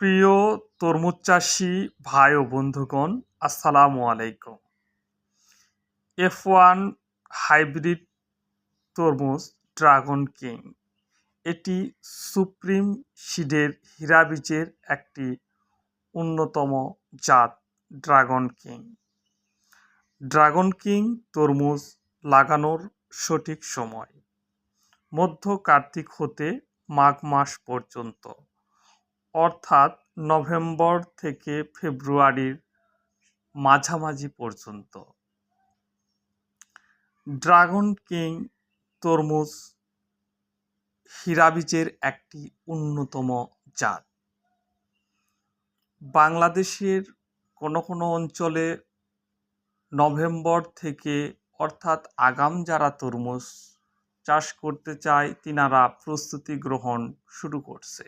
প্রিয় তরমুজ চাষি ভাই ও বন্ধুগণ, আসসালামু আলাইকুম। F1 হাইব্রিড তরমুজ ড্রাগন কিং এটি সুপ্রিম সিডের হীরা বীজের একটি অন্যতম জাত। ড্রাগন কিং ড্রাগন কিং তরমুজ লাগানোর সঠিক সময় মধ্য কার্তিক হতে মাঘ মাস পর্যন্ত, অর্থাৎ নভেম্বর থেকে ফেব্রুয়ারির মাঝামাঝি পর্যন্ত। ড্রাগন কিং তরমুজ হীরা বীজের একটি অন্যতম জাত। বাংলাদেশের কোনো কোনো অঞ্চলে নভেম্বর থেকে, অর্থাৎ আগাম যারা তরমুজ চাষ করতে চায় তিনারা প্রস্তুতি গ্রহণ শুরু করছে।